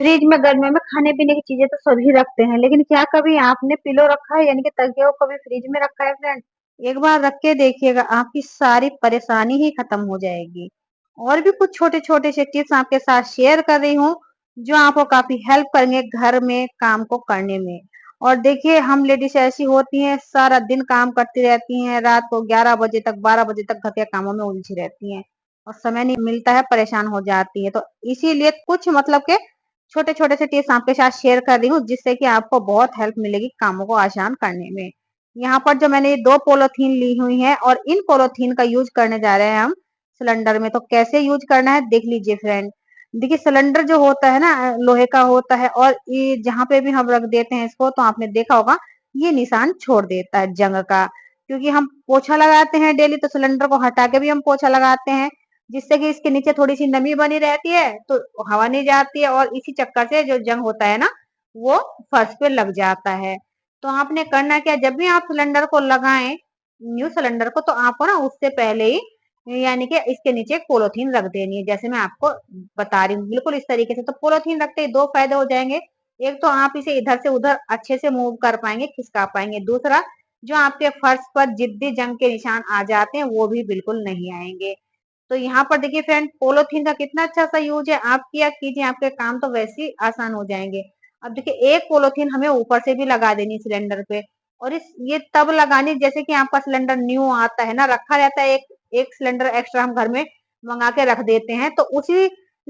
Fridge में गर्मियों में खाने पीने की चीजें तो सभी रखते हैं, लेकिन क्या कभी आपने पिलो रखा है यानी कि तकिया को कभी फ्रिज में रखा है फ्रेंड? एक बार रख के देखिएगा, आपकी सारी परेशानी ही खत्म हो जाएगी। और भी कुछ छोटे छोटे से टिप्स आपके साथ शेयर कर रही हूँ, जो आपको काफी हेल्प करेंगे घर में काम को करने में। और देखिए, हम लेडीज ऐसी होती हैं, सारा दिन काम करती रहती हैं, रात को 11 बजे तक 12 बजे तक घर के कामों में उलझी रहती हैं और समय नहीं मिलता है, परेशान हो जाती है। तो इसीलिए कुछ मतलब के छोटे छोटे से टिप्स आपके साथ शेयर कर रही हूँ, जिससे कि आपको बहुत हेल्प मिलेगी कामों को आसान करने में। यहाँ पर जो मैंने ये 2 पॉलीथीन ली हुई है और इन पॉलीथीन का यूज करने जा रहे हैं हम सिलेंडर में। तो कैसे यूज करना है देख लीजिए फ्रेंड। देखिए, सिलेंडर जो होता है ना, लोहे का होता है, और ये जहाँ पे भी हम रख देते हैं इसको, तो आपने देखा होगा ये निशान छोड़ देता है जंग का। क्योंकि हम पोछा लगाते हैं डेली, तो सिलेंडर को हटा के भी हम पोछा लगाते हैं, जिससे कि इसके नीचे थोड़ी सी नमी बनी रहती है, तो हवा नहीं जाती है, और इसी चक्कर से जो जंग होता है ना, वो फर्श पे लग जाता है। तो आपने करना क्या, जब भी आप सिलेंडर को लगाएं, न्यू सिलेंडर को, तो आपको ना उससे पहले ही यानी कि इसके नीचे एक पोलोथीन रख देनी है, जैसे मैं आपको बता रही हूँ बिल्कुल इस तरीके से। तो पोलोथीन रखते ही दो फायदे हो जाएंगे। एक तो आप इसे इधर से उधर अच्छे से मूव कर पाएंगे, खिसका पाएंगे। दूसरा, जो आपके फर्श पर जिद्दी जंग के निशान आ जाते हैं वो भी बिल्कुल नहीं आएंगे। तो यहाँ पर देखिए फ्रेंड, पोलोथीन का कितना अच्छा सा यूज है, आप किया कीजिए, आपके काम तो वैसे ही आसान हो जाएंगे। अब देखिए, एक पोलोथीन हमें ऊपर से भी लगा देनी सिलेंडर पे, और इस ये तब लगानी जैसे कि आपका सिलेंडर न्यू आता है ना, रखा रहता है, एक एक सिलेंडर एक्स्ट्रा हम घर में मंगा के रख देते हैं, तो उसी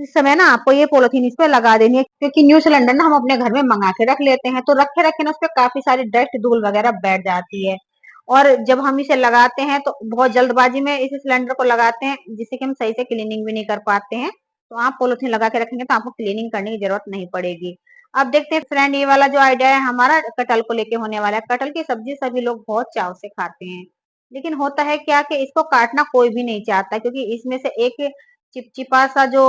समय ना आपको ये पोलोथीन इस पे लगा देनी है। क्योंकि न्यू सिलेंडर ना हम अपने घर में मंगा के रख लेते हैं, तो रखे रखे ना उस पर काफी सारी डस्ट धूल वगैरह बैठ जाती है। और जब हम इसे लगाते हैं तो बहुत जल्दबाजी में इस सिलेंडर को लगाते हैं, जिससे कि हम सही से क्लीनिंग भी नहीं कर पाते हैं। तो आप पॉलिथीन लगा के रखेंगे तो आपको क्लीनिंग करने की जरूरत नहीं पड़ेगी। अब देखते हैं फ्रेंड, ये वाला जो आइडिया है हमारा कटहल को लेके होने वाला है। कटहल की सब्जी सभी लोग बहुत चाव से खाते हैं, लेकिन होता है क्या कि इसको काटना कोई भी नहीं चाहता, क्योंकि इसमें से एक चिपचिपा सा जो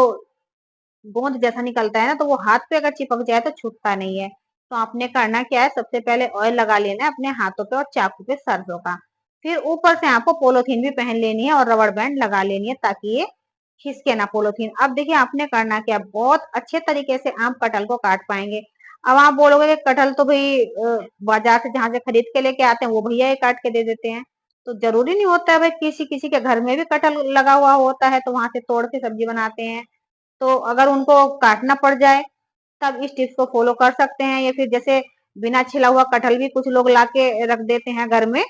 गोंद जैसा निकलता है ना, तो वो हाथ पे अगर चिपक जाए तो छूटता नहीं है। तो आपने करना क्या है, सबसे पहले ऑयल लगा लेना है अपने हाथों पे और चाकू पे सरसों का। फिर ऊपर से आपको पोलोथीन भी पहन लेनी है और रबड़ बैंड लगा लेनी है, ताकि ये खिसके ना पोलोथीन। अब देखिए, आपने करना क्या, बहुत अच्छे तरीके से आप कटहल को काट पाएंगे। अब आप बोलोगे कि कटहल तो भाई बाजार से जहां से खरीद के लेके आते हैं वो भैया ही काट के दे देते हैं। तो जरूरी नहीं होता है भाई, किसी किसी के घर में भी कटहल लगा हुआ होता है, तो वहां से तोड़ के सब्जी बनाते हैं। तो अगर उनको काटना पड़ जाए, तब इस टिप्स को फॉलो कर सकते हैं। या फिर जैसे बिना छिला हुआ कटहल भी कुछ लोग लाके रख देते हैं घर में,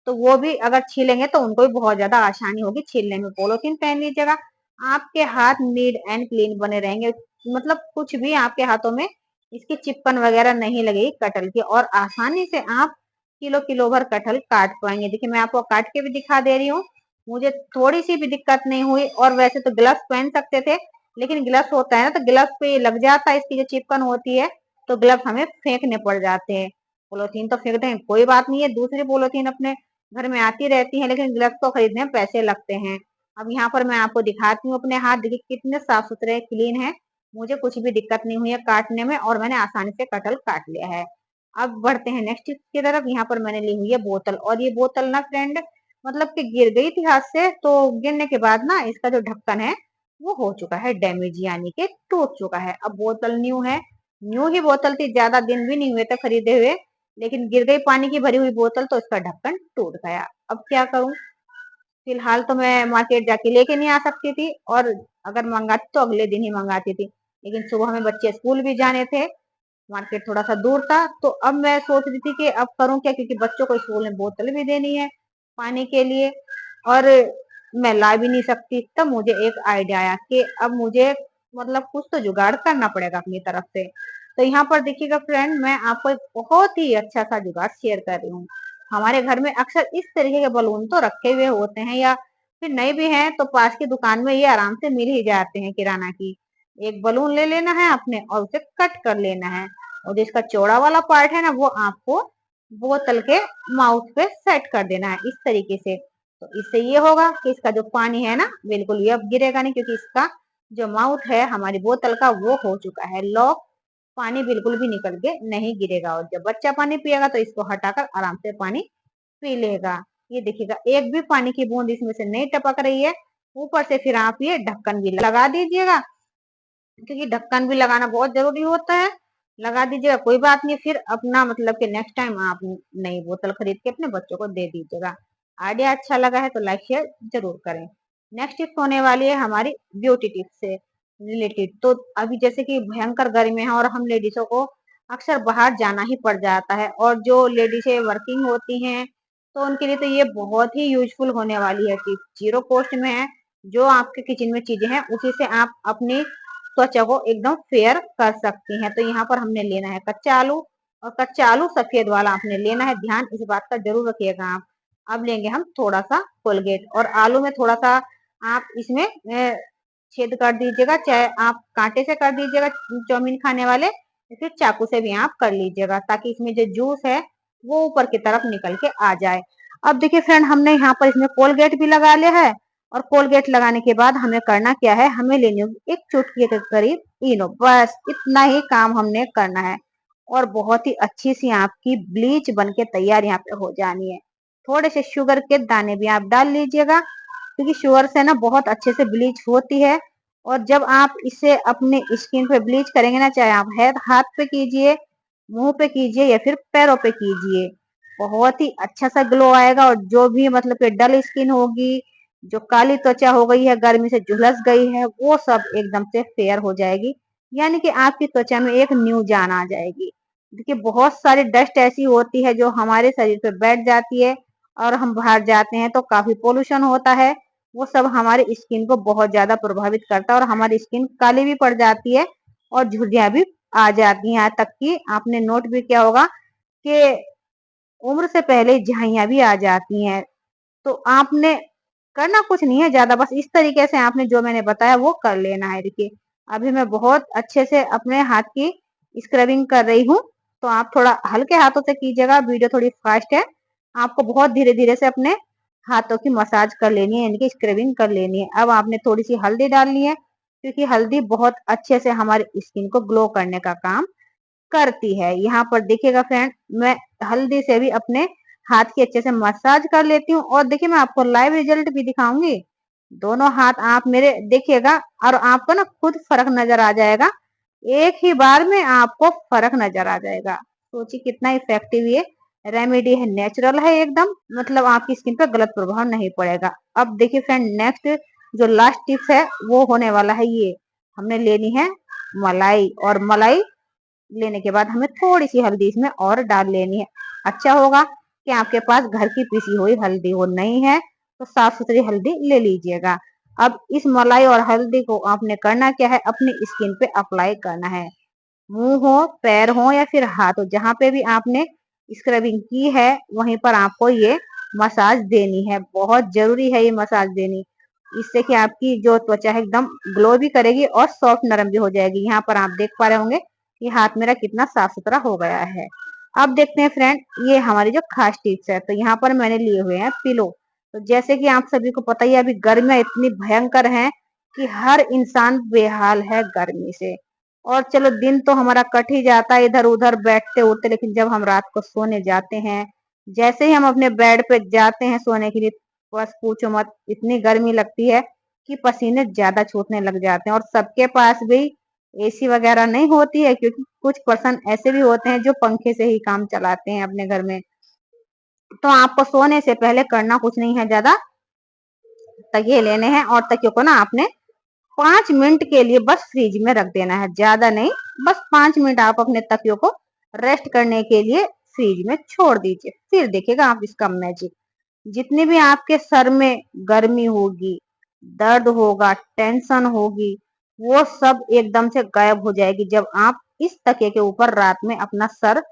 तो वो भी अगर छीलेंगे तो उनको भी बहुत ज्यादा आसानी होगी छीलने में। पॉलिथीन पहन लीजिएगा, आपके हाथ नीट एंड क्लीन बने रहेंगे। मतलब कुछ भी आपके हाथों में इसकी चिपकन वगैरह नहीं लगेगी कटहल की, और आसानी से आप किलो किलो भर कटहल काट पाएंगे। देखिए, मैं आपको काट के भी दिखा दे रही हूँ, मुझे थोड़ी सी भी दिक्कत नहीं हुई। और वैसे तो ग्लव्स पहन सकते थे, लेकिन ग्लव्स होता है ना, तो ग्लव्स पे लग जाता है, इसकी जो चिपकन होती है, तो ग्लव्स हमें फेंकने पड़ जाते हैं। पोलोथीन तो फेंक दें, कोई बात नहीं है, दूसरी पोलोथीन अपने घर में आती रहती है, लेकिन ग्लव्स को खरीदने में पैसे लगते हैं। अब यहाँ पर मैं आपको दिखाती हूँ अपने हाथ, देखिए कितने साफ सुथरे क्लीन है, मुझे कुछ भी दिक्कत नहीं हुई है काटने में, और मैंने आसानी से कटहल काट लिया है। अब बढ़ते हैं नेक्स्ट की तरफ। यहाँ पर मैंने ली हुई है बोतल, और ये बोतल ना फ्रेंड, मतलब कि गिर गई थी हाथ से, तो गिरने के बाद ना इसका जो ढक्कन है वो हो चुका है डैमेज, यानी कि टूट चुका है। अब बोतल न्यू है, न्यू ही बोतल थी, ज्यादा दिन भी नहीं हुए थे खरीदे हुए, लेकिन गिर गई पानी की भरी हुई बोतल, तो इसका ढक्कन टूट गया। अब क्या करूं, फिलहाल तो मैं मार्केट जाके लेके नहीं आ सकती थी, और अगर मंगाती तो अगले दिन ही मंगाती थी, लेकिन सुबह में बच्चे स्कूल भी जाने थे, मार्केट थोड़ा सा दूर था। तो अब मैं सोच रही थी कि अब करूं क्या, क्योंकि बच्चों को स्कूल में बोतल भी देनी है पानी के लिए, और मैं ला भी नहीं सकती। तब मुझे एक आइडिया आया कि अब मुझे मतलब कुछ तो जुगाड़ करना पड़ेगा अपनी तरफ से। तो यहाँ पर देखिएगा फ्रेंड, मैं आपको एक बहुत ही अच्छा सा जुगाड़ शेयर कर रही हूँ। हमारे घर में अक्सर इस तरीके के बलून तो रखे हुए होते हैं, या फिर नहीं भी हैं तो पास की दुकान में ये आराम से मिल ही जाते हैं किराना की। एक बलून ले लेना है आपने और उसे कट कर लेना है, और जिसका चौड़ा वाला पार्ट है ना, वो आपको बोतल के माउथ पे सेट कर देना है इस तरीके से। तो इससे ये होगा कि इसका जो पानी है ना, बिल्कुल भी अब गिरेगा नहीं, क्योंकि इसका जो माउथ है हमारी बोतल का वो हो चुका है लॉक, पानी बिल्कुल भी निकल के नहीं गिरेगा। और जब बच्चा पानी पिएगा तो इसको हटाकर आराम से पानी पी लेगा। ये देखिएगा, एक भी पानी की बूंद इसमें से नहीं टपक रही है। ऊपर से फिर आप ये ढक्कन भी लगा दीजिएगा, क्योंकि ढक्कन भी लगाना बहुत जरूरी होता है। लगा दीजिएगा, कोई बात नहीं, फिर अपना मतलब कि नेक्स्ट टाइम आप नई बोतल खरीद के अपने बच्चों को दे दीजिएगा। आइडिया अच्छा लगा है तो लाइक शेयर जरूर करें। नेक्स्ट टिप्स होने वाली है हमारी ब्यूटी टिप्स से रिलेटेड। तो अभी जैसे कि भयंकर गर्मी है और हम लेडीजों को अक्सर बाहर जाना ही पड़ जाता है, और जो लेडीजें वर्किंग होती हैं तो उनके लिए तो ये बहुत ही यूजफुल होने वाली है टिप। जीरो कॉस्ट में है। जो आपके किचन में चीजें हैं उसी से आप अपनी त्वचा को एकदम फेयर कर सकती हैं। तो यहाँ पर हमने लेना है कच्चा आलू, और कच्चा आलू सफेद वाला आपने लेना है, ध्यान इस बात का जरूर रखिएगा आप। अब लेंगे हम थोड़ा सा कोलगेट, और आलू में थोड़ा सा आप इसमें छेद कर दीजिएगा, चाहे आप कांटे से कर दीजिएगा चाउमीन खाने वाले, या फिर चाकू से भी आप कर लीजिएगा, ताकि इसमें जो जूस है वो ऊपर की तरफ निकल के आ जाए। अब देखिए फ्रेंड, हमने यहाँ पर इसमें कोलगेट भी लगा लिया है, और कोलगेट लगाने के बाद हमें करना क्या है, हमें लेनी होगी एक चुटकी के करीब इनो, बस इतना ही काम हमने करना है, और बहुत ही अच्छी सी आपकी ब्लीच बन के तैयार यहाँ पे हो जानी है। थोड़े से शुगर के दाने भी आप डाल लीजिएगा, क्योंकि शुगर से ना बहुत अच्छे से ब्लीच होती है। और जब आप इसे अपने स्किन पे ब्लीच करेंगे ना, चाहे आप हाथ पे कीजिए, मुंह पे कीजिए, या फिर पैरों पे कीजिए, बहुत ही अच्छा सा ग्लो आएगा। और जो भी मतलब कि डल स्किन होगी, जो काली त्वचा हो गई है, गर्मी से झुलस गई है, वो सब एकदम से फेयर हो जाएगी। यानी कि आपकी त्वचा में एक न्यू जान आ जाएगी। देखिए बहुत सारी डस्ट ऐसी होती है जो हमारे शरीर पे बैठ जाती है, और हम बाहर जाते हैं तो काफी पोल्यूशन होता है, वो सब हमारी स्किन को बहुत ज्यादा प्रभावित करता है, और हमारी स्किन काली भी पड़ जाती है, और झुर्रियां भी आ जाती हैं। यहाँ तक कि आपने नोट भी किया होगा कि उम्र से पहले झाइयां भी आ जाती हैं। तो आपने करना कुछ नहीं है ज्यादा, बस इस तरीके से आपने जो मैंने बताया वो कर लेना है। देखिए अभी मैं बहुत अच्छे से अपने हाथ की स्क्रबिंग कर रही हूँ, तो आप थोड़ा हल्के हाथों से कीजिएगा, वीडियो थोड़ी फास्ट है, आपको बहुत धीरे धीरे से अपने हाथों की मसाज कर लेनी है, यानी कि स्क्रबिंग कर लेनी है। अब आपने थोड़ी सी हल्दी डालनी है, क्योंकि हल्दी बहुत अच्छे से हमारी स्किन को ग्लो करने का काम करती है। यहाँ पर देखिएगा फ्रेंड, मैं हल्दी से भी अपने हाथ की अच्छे से मसाज कर लेती हूँ, और देखिए मैं आपको लाइव रिजल्ट भी दिखाऊंगी। दोनों हाथ आप मेरे देखिएगा, और आपको ना खुद फर्क नजर आ जाएगा, एक ही बार में आपको फर्क नजर आ जाएगा। सोचिए कितना इफेक्टिव ये रेमेडी है, नेचुरल है एकदम, मतलब आपकी स्किन पर गलत प्रभाव नहीं पड़ेगा। अब देखिए फ्रेंड, नेक्स्ट जो लास्ट टिप्स है वो होने वाला है ये, हमने लेनी है मलाई, और मलाई लेने के बाद हमें थोड़ी सी हल्दी इसमें और डाल लेनी है। अच्छा होगा कि आपके पास घर की पीसी हुई हल्दी हो, नहीं है तो साफ सुथरी हल्दी ले लीजिएगा। अब इस मलाई और हल्दी को आपने करना क्या है, अपनी स्किन पे अप्लाई करना है। मुंह हो, पैर हो, या फिर हाथ हो, जहां पे भी आपने स्क्रबिंग की है वहीं पर आपको ये मसाज देनी है। बहुत जरूरी है ये मसाज देनी, इससे कि आपकी जो त्वचा है एकदम ग्लो भी करेगी और सॉफ्ट नरम भी हो जाएगी। यहाँ पर आप देख पा रहे होंगे कि हाथ मेरा कितना साफ सुथरा हो गया है। अब देखते हैं फ्रेंड, ये हमारी जो खास टिप्स है, तो यहाँ पर मैंने लिए हुए हैं पिलो। तो जैसे कि आप सभी को पता ही है, अभी गर्मियां इतनी भयंकर हैं कि हर इंसान बेहाल है गर्मी से। और चलो दिन तो हमारा कट ही जाता है इधर उधर बैठते उठते, लेकिन जब हम रात को सोने जाते हैं, जैसे ही हम अपने बेड पे जाते हैं सोने के लिए, बस पूछो मत, इतनी गर्मी लगती है कि पसीने ज्यादा छूटने लग जाते हैं। और सबके पास भी एसी वगैरह नहीं होती है, क्योंकि कुछ पर्सन ऐसे भी होते हैं जो पंखे से ही काम चलाते हैं अपने घर में। तो आपको सोने से पहले करना कुछ नहीं है ज्यादा, तकिए लेने हैं, और तकियों को ना आपने 5 मिनट के लिए बस फ्रिज में रख देना है, ज्यादा नहीं, बस 5 मिनट आप अपने तकियों को रेस्ट करने के लिए फ्रिज में छोड़ दीजिए। फिर देखिएगा आप इसका मैजिक, जितनी भी आपके सर में गर्मी होगी, दर्द होगा, टेंशन होगी, वो सब एकदम से गायब हो जाएगी जब आप इस तकिए के ऊपर रात में अपना सर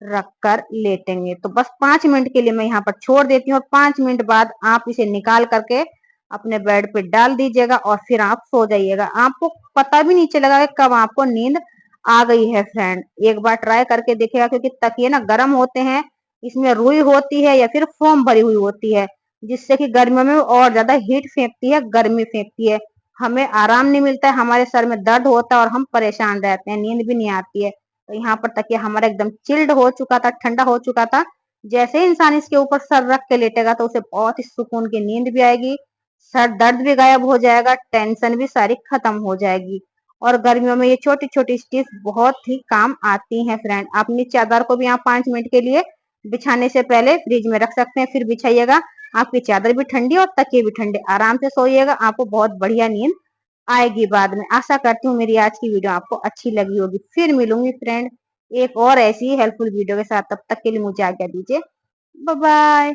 रखकर लेटेंगे। तो बस 5 मिनट के लिए मैं यहाँ पर छोड़ देती हूँ, और 5 मिनट बाद आप इसे निकाल करके अपने बेड पे डाल दीजिएगा, और फिर आप सो जाइएगा। आपको पता भी नहीं चलेगा कि कब आपको नींद आ गई है फ्रेंड। एक बार ट्राई करके देखिएगा, क्योंकि तकिए ना गर्म होते हैं, इसमें रुई होती है या फिर फोम भरी हुई होती है, जिससे कि गर्मियों में और ज्यादा हीट फेंकती है, गर्मी फेंकती है, हमें आराम नहीं मिलता है, हमारे सर में दर्द होता है, और हम परेशान रहते हैं, नींद भी नहीं आती है। तो यहाँ पर तकिया हमारा एकदम चिल्ड हो चुका था, ठंडा हो चुका था। जैसे ही इंसान इसके ऊपर सर रख के लेटेगा तो उसे बहुत ही सुकून की नींद भी आएगी, सर दर्द भी गायब हो जाएगा, टेंशन भी सारी खत्म हो जाएगी। और गर्मियों में ये छोटी-छोटी टिप्स बहुत ही काम आती हैं फ्रेंड। अपनी चादर को भी आप 5 मिनट के लिए बिछाने से पहले फ्रिज में रख सकते हैं, फिर बिछाइएगा। आपकी चादर भी ठंडी और तकिए भी ठंडे। आराम से सोइएगा, आपको बहुत बढ़िया नींद आएगी बाद में। आशा करती हूँ मेरी आज की वीडियो आपको अच्छी लगी होगी। फिर मिलूंगी फ्रेंड एक और ऐसी हेल्पफुल वीडियो के साथ। तब तक के लिए मुझे आज्ञा दीजिए। Bye bye.